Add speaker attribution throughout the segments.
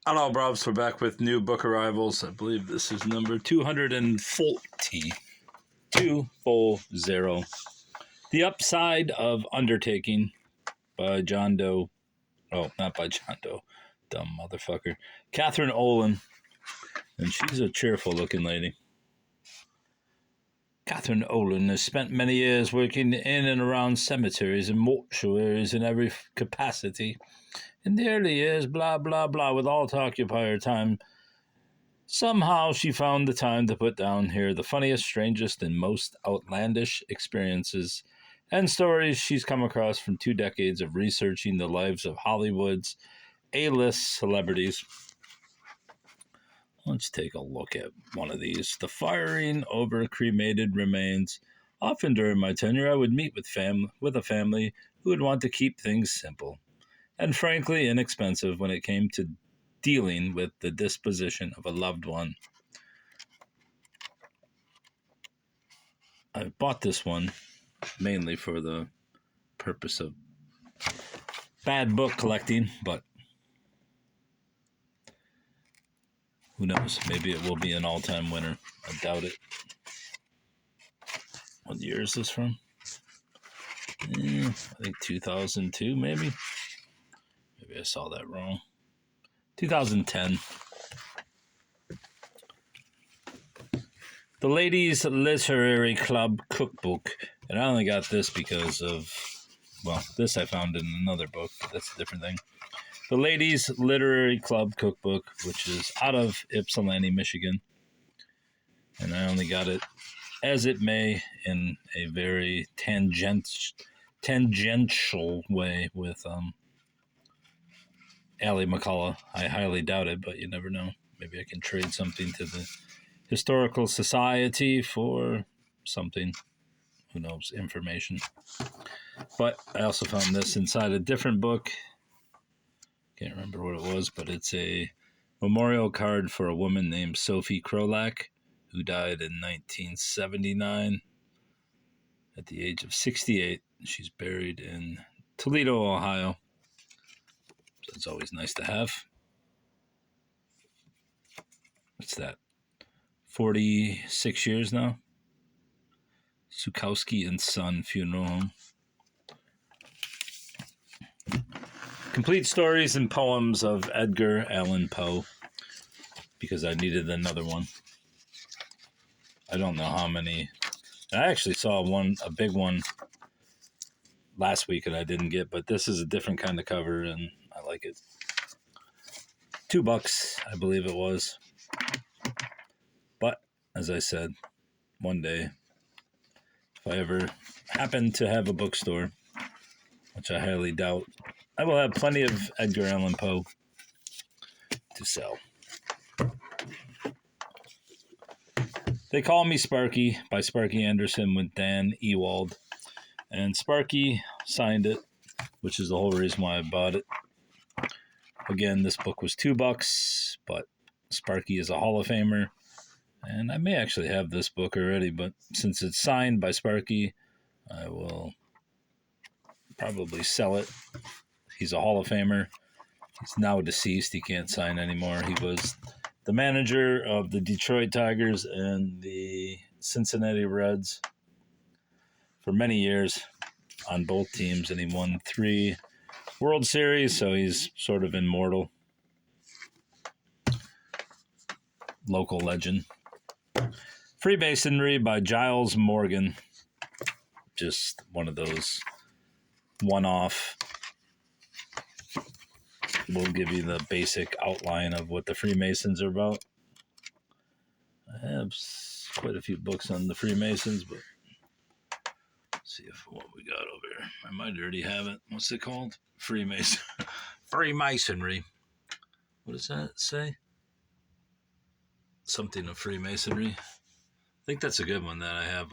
Speaker 1: Hello, Brobs. We're back with new book arrivals. I believe this is number 240. 240. The Upside of Undertaking by John Doe. Oh, not by John Doe. Dumb motherfucker. Catherine Olin. And she's a cheerful looking lady. Catherine Olin has spent many years working in and around cemeteries and mortuaries in every capacity. In the early years, blah, blah, blah, with all to occupy her time, somehow she found the time to put down here the funniest, strangest, and most outlandish experiences and stories she's come across from 2 decades of researching the lives of Hollywood's A-list celebrities. Let's take a look at one of these. The firing over cremated remains. Often during my tenure, I would meet with a family who would want to keep things simple and frankly inexpensive when it came to dealing with the disposition of a loved one. I bought this one mainly for the purpose of bad book collecting, but who knows? Maybe it will be an all-time winner. I doubt it. What year is this from? I think 2002, maybe? Maybe I saw that wrong. 2010. The Ladies Literary Club Cookbook. And I only got this because of, well, this I found in another book. That's a different thing. The Ladies Literary Club Cookbook, which is out of Ypsilanti, Michigan. And I only got it as it may in a very tangential way with Allie McCullough. I highly doubt it, but you never know. Maybe I can trade something to the Historical Society for something. Who knows? Information. But I also found this inside a different book. Can't remember what it was, but it's a memorial card for a woman named Sophie Krolak, who died in 1979 at the age of 68. She's buried in Toledo, Ohio. So it's always nice to have. What's that? 46 years now? Sukowski and Son Funeral Home. Complete stories and poems of Edgar Allan Poe, because I needed another one. I don't know how many. I actually saw a big one last week and I didn't get, but this is a different kind of cover and I like it. $2, I believe it was. But as I said, one day, if I ever happen to have a bookstore, which I highly doubt, I will have plenty of Edgar Allan Poe to sell. They Call Me Sparky by Sparky Anderson with Dan Ewald. And Sparky signed it, which is the whole reason why I bought it. Again, this book was $2, but Sparky is a Hall of Famer. And I may actually have this book already, but since it's signed by Sparky, I will probably sell it. He's a Hall of Famer. He's now deceased. He can't sign anymore. He was the manager of the Detroit Tigers and the Cincinnati Reds for many years on both teams, and he won 3 World Series, so he's sort of immortal. Local legend. Freemasonry by Giles Morgan. Just one of those one-off. We'll give you the basic outline of what the Freemasons are about. I have quite a few books on the Freemasons, but let's see what we got over here. I might already have it. What's it called? Freemasonry. What does that say? Something of Freemasonry. I think that's a good one that I have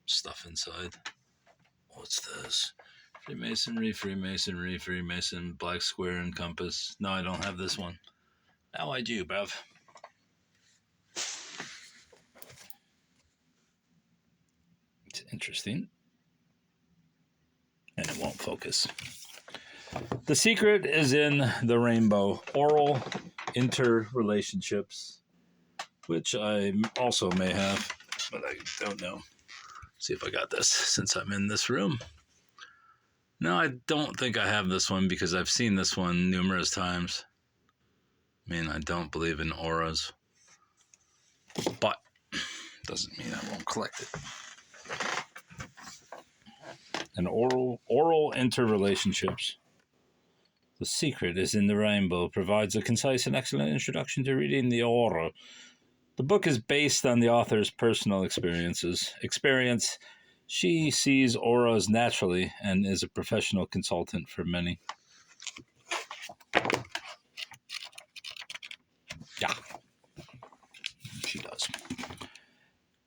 Speaker 1: stuff inside. What's this? Freemasonry, Freemason, Black Square and Compass. No, I don't have this one. Now I do, bruv. It's interesting. And it won't focus. The Secret is in the Rainbow. Oral Interrelationships, which I also may have, but I don't know. See if I got this since I'm in this room. No, I don't think I have this one because I've seen this one numerous times. I mean, I don't believe in auras, but doesn't mean I won't collect it. And oral interrelationships. The secret is in the rainbow provides a concise and excellent introduction to reading the aura. The book is based on the author's personal experience. She sees auras naturally and is a professional consultant for many. Yeah, she does.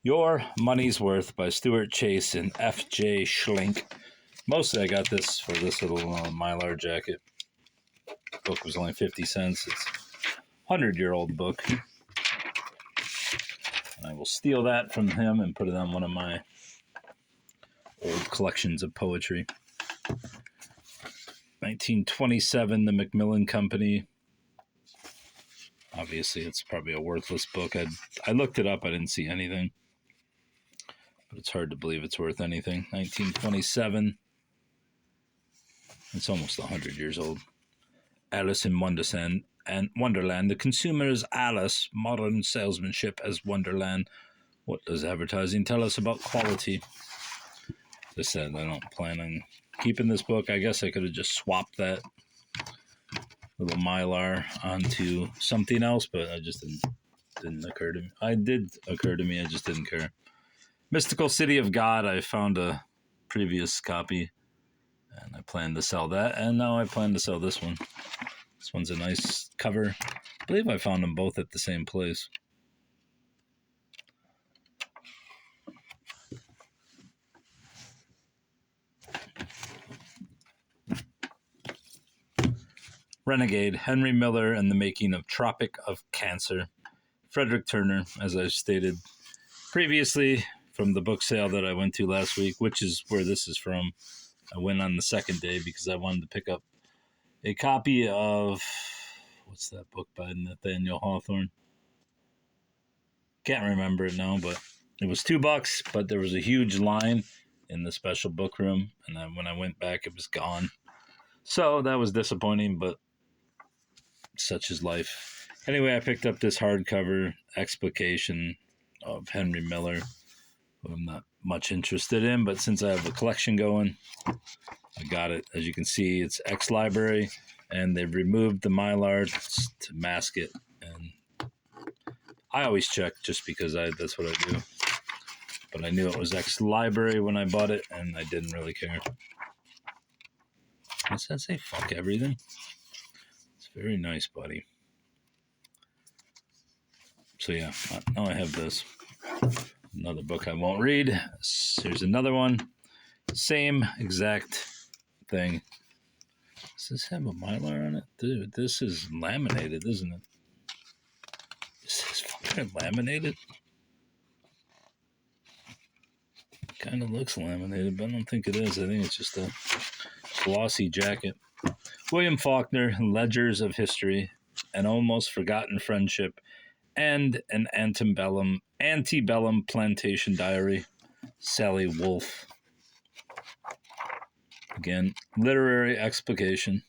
Speaker 1: Your Money's Worth by Stuart Chase and F.J. Schlink. Mostly I got this for this little Mylar jacket. The book was only 50 cents. It's a 100-year-old book. I will steal that from him and put it on one of my old collections of poetry. 1927, the Macmillan Company. Obviously, it's probably a worthless book. I looked it up. I didn't see anything. But it's hard to believe it's worth anything. 1927. It's almost 100 years old. Alice in Wonderland. The consumer is Alice. Modern salesmanship as Wonderland. What does advertising tell us about quality? As I said, I don't plan on keeping this book. I guess I could have just swapped that little Mylar onto something else, but I just didn't occur to me. It did occur to me, I just didn't care. Mystical City of God, I found a previous copy, and I plan to sell that, and now I plan to sell this one. This one's a nice cover. I believe I found them both at the same place. Renegade, Henry Miller and the Making of Tropic of Cancer. Frederick Turner, as I stated previously, from the book sale that I went to last week, which is where this is from. I went on the second day because I wanted to pick up a copy of, what's that book by Nathaniel Hawthorne? Can't remember it now, but it was $2, but there was a huge line in the special book room, and then when I went back, it was gone. So that was disappointing, but such is life. Anyway, I picked up this hardcover explication of Henry Miller, who I'm not much interested in, but since I have a collection going, I got it. As you can see, it's ex-library, and they've removed the Mylar to mask it. And I always check just because that's what I do. But I knew it was ex-library when I bought it, and I didn't really care. Does that say fuck everything? It's very nice, buddy. So yeah, now I have this. Another book I won't read. Here's another one. Same exact thing. Does this have a Mylar on it? Dude, this is laminated, isn't it? This is fucking laminated. Kind of looks laminated, but I don't think it is. I think it's just a glossy jacket. William Faulkner, Ledgers of History, An Almost Forgotten Friendship, and an Antebellum Plantation Diary. Sally Wolfe. Again, literary explication.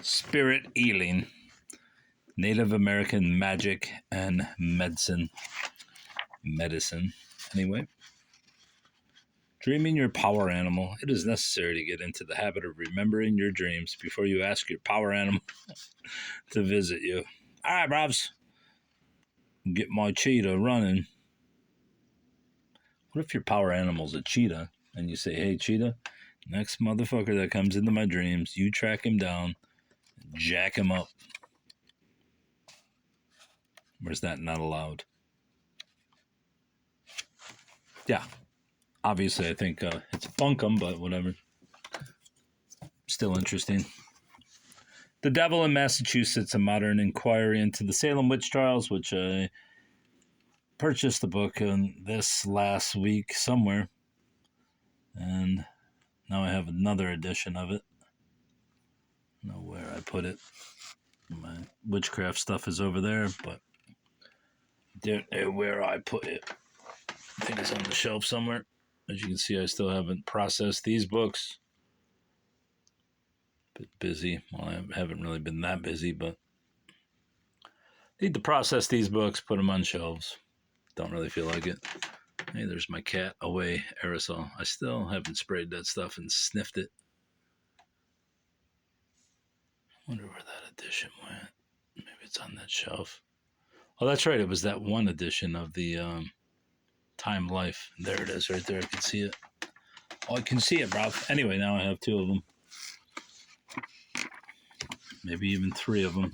Speaker 1: Spirit Healing. Native American Magic and Medicine. Anyway. Dreaming your power animal. It is necessary to get into the habit of remembering your dreams before you ask your power animal to visit you. All right, Bobs. Get my cheetah running. What if your power animal's a cheetah and you say, hey, cheetah, next motherfucker that comes into my dreams, you track him down, jack him up. Or is that not allowed? Yeah. Obviously, I think it's bunkum, but whatever. Still interesting. The Devil in Massachusetts, a modern inquiry into the Salem witch trials, which I purchased the book this last week somewhere. And Now I have another edition of it. I don't know where I put it. My witchcraft stuff is over there, but don't know where I put it. I think it's on the shelf somewhere. As you can see, I still haven't processed these books. Bit busy. Well, I haven't really been that busy, but need to process these books, put them on shelves. Don't really feel like it. Hey, there's my cat away aerosol. I still haven't sprayed that stuff and sniffed it. Wonder where that edition went. Maybe it's on that shelf. Oh, that's right. It was that one edition of the Time Life. There it is right there. I can see it. Oh, I can see it, bro. Anyway, now I have two of them. Maybe even three of them.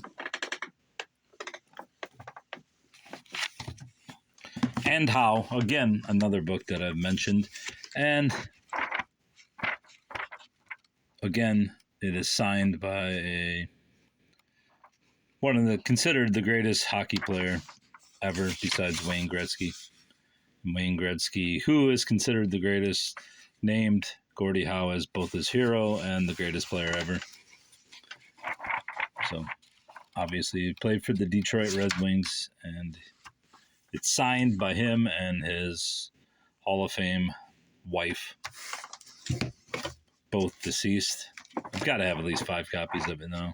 Speaker 1: And How, again, another book that I've mentioned. And again, it is signed by one of the considered the greatest hockey player ever besides Wayne Gretzky. Wayne Gretzky, who is considered the greatest, named Gordie Howe as both his hero and the greatest player ever. So, obviously, he played for the Detroit Red Wings, and it's signed by him and his Hall of Fame wife, both deceased. I've got to have at least 5 copies of it now.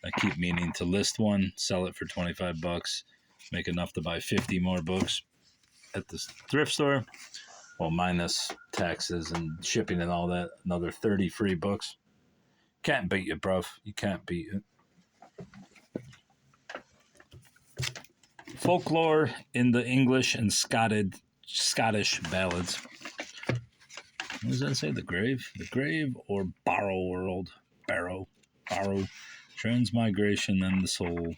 Speaker 1: I keep meaning to list one, sell it for $25, make enough to buy 50 more books at the thrift store. Well, minus taxes and shipping and all that, another 30 free books. Can't beat it, bruv. You can't beat it. Folklore in the English and Scottish ballads. What does that say? The grave? The grave or Barrow World? Barrow. Transmigration and the soul.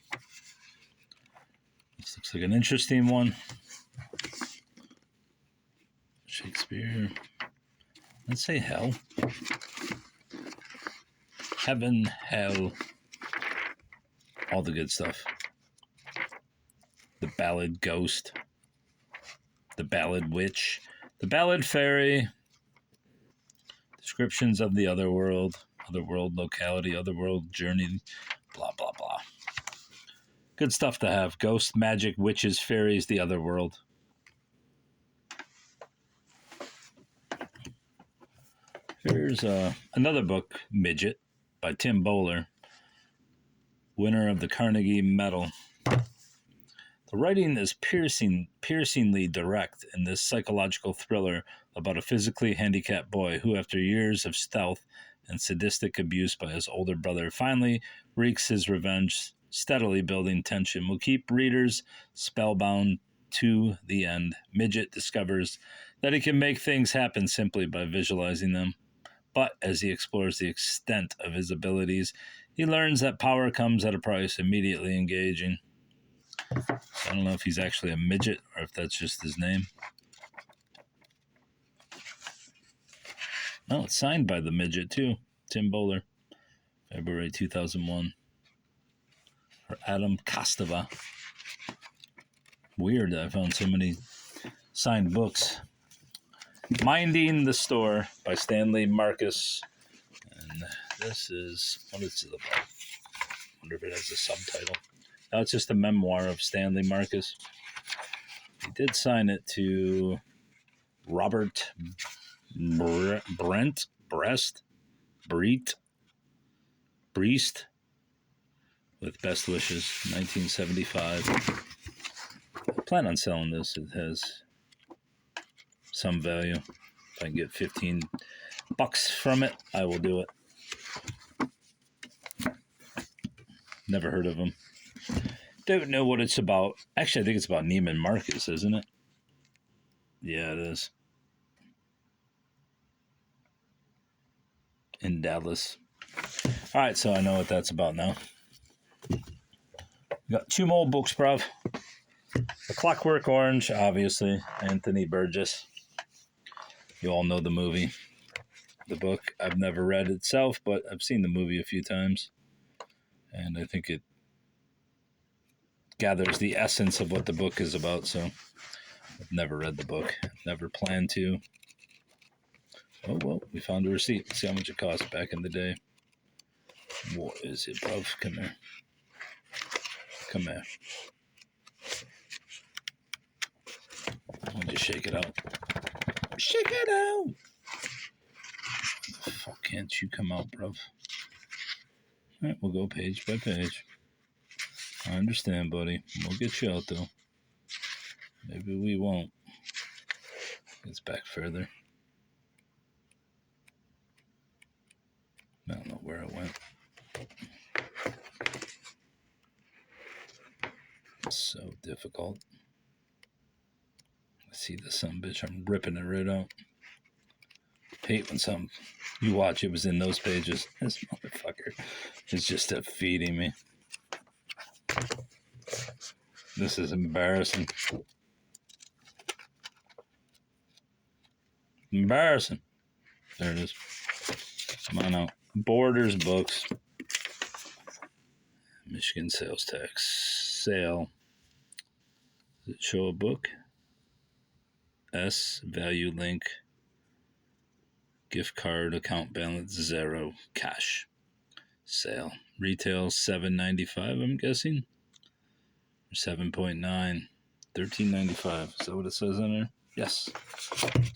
Speaker 1: This looks like an interesting one. Shakespeare. Let's say hell. Heaven, hell. All the good stuff. The ballad ghost. The ballad witch. The ballad fairy. Descriptions of the otherworld locality, otherworld journey, blah, blah, blah. Good stuff to have. Ghosts, magic, witches, fairies, the otherworld. Here's another book, Midget, by Tim Bowler, winner of the Carnegie Medal. The writing is piercingly direct in this psychological thriller about a physically handicapped boy who, after years of stealth and sadistic abuse by his older brother, finally wreaks his revenge, steadily building tension, will keep readers spellbound to the end. Midget discovers that he can make things happen simply by visualizing them. But as he explores the extent of his abilities, he learns that power comes at a price, immediately engaging. I don't know if he's actually a midget or if that's just his name. No, it's signed by the midget too. Tim Bowler, February 2001. For Adam Kostova. Weird that I found so many signed books. Minding the Store by Stanley Marcus. And this is, what is it about? I wonder if it has a subtitle. No, it's just a memoir of Stanley Marcus. He did sign it to Robert Breest, with best wishes, 1975. I plan on selling this. It has some value. If I can get $15 from it, I will do it. Never heard of him. Don't know what it's about. Actually, I think it's about Neiman Marcus, isn't it? Yeah, it is. In Dallas. All right, so I know what that's about now. Got 2 more books, bruv. The Clockwork Orange, obviously. Anthony Burgess. You all know the movie. The book, I've never read itself, but I've seen the movie a few times. And I think it gathers the essence of what the book is about, so I've never read the book. Never planned to. Oh, well, we found a receipt. Let's see how much it cost back in the day. What is it, bruv? Come here. Come here. I'll just shake it out. Shake it out! The fuck can't you come out, bruv? All right, we'll go page by page. I understand, buddy. We'll get you out, though. Maybe we won't. It's back further. I don't know where it went. It's so difficult. I see this son bitch. I'm ripping it right out. Hate when something you watch it was in those pages. This motherfucker is just feeding me. This is embarrassing. Embarrassing. There it is. Come on out. Borders books. Michigan sales tax. Sale. Does it show a book? S. Value link. Gift card. Account balance 0. Cash. Sale. Retail $7.95, I'm guessing. 7.9. $13.95. Is that what it says on there? Yes.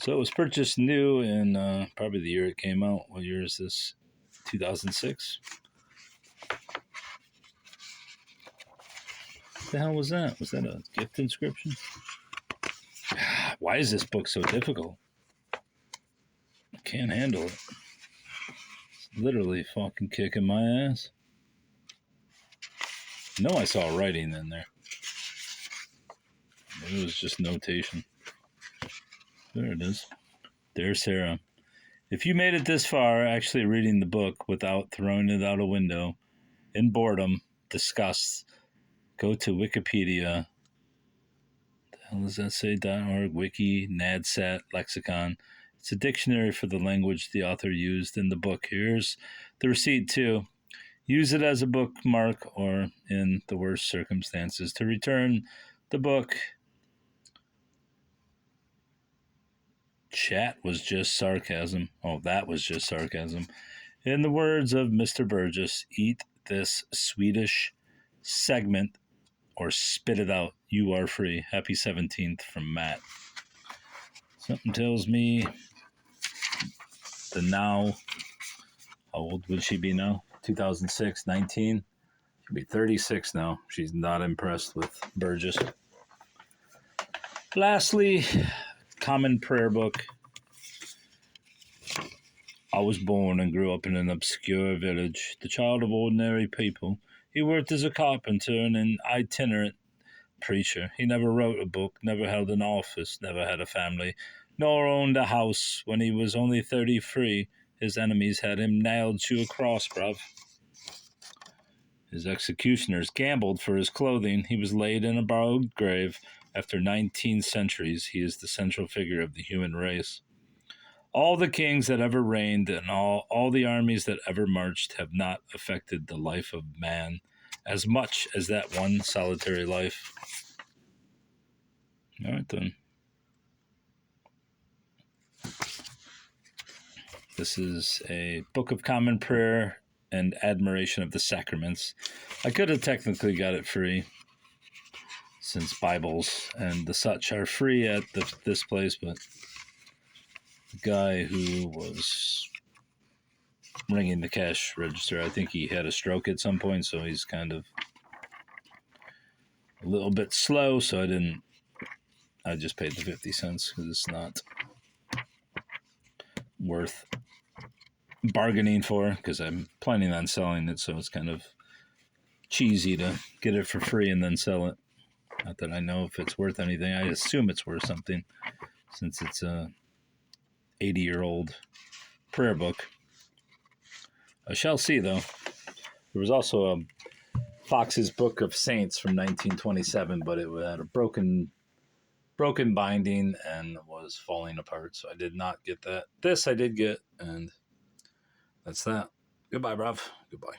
Speaker 1: So it was purchased new in probably the year it came out. What year is this? 2006? What the hell was that? Was that a gift inscription? Why is this book so difficult? I can't handle it. It's literally fucking kicking my ass. No, I saw writing in there. It was just notation. There it is. There's Sarah. If you made it this far, actually reading the book without throwing it out a window, in boredom, disgust, go to Wikipedia. The hell does that say? .org, Wiki, NADSAT, Lexicon. It's a dictionary for the language the author used in the book. Here's the receipt, too. Use it as a bookmark or, in the worst circumstances, to return the book. Chat was just sarcasm. Oh, that was just sarcasm. In the words of Mr. Burgess, eat this Swedish segment or spit it out. You are free. Happy 17th from Matt. Something tells me the now, how old would she be now? 2006, 19. She'll be 36 now. She's not impressed with Burgess. Lastly, Common Prayer Book. I was born and grew up in an obscure village, the child of ordinary people. He worked as a carpenter and an itinerant preacher. He never wrote a book, never held an office, never had a family, nor owned a house. When he was only 33, his enemies had him nailed to a cross, bruv. His executioners gambled for his clothing. He was laid in a borrowed grave. After 19 centuries, he is the central figure of the human race. All the kings that ever reigned and all the armies that ever marched have not affected the life of man as much as that one solitary life. All right, then. This is a Book of Common Prayer and Admiration of the Sacraments. I could have technically got it free, since Bibles and the such are free at this place, but the guy who was ringing the cash register, I think he had a stroke at some point, so he's kind of a little bit slow, so I just paid the 50 cents because it's not worth bargaining for, because I'm planning on selling it, so it's kind of cheesy to get it for free and then sell it. Not that I know if it's worth anything. I assume it's worth something, since it's a 80-year-old prayer book. I shall see, though. There was also a Fox's Book of Saints from 1927, but it had a broken binding and was falling apart, so I did not get that. This I did get, and that's that. Goodbye, bruv. Goodbye.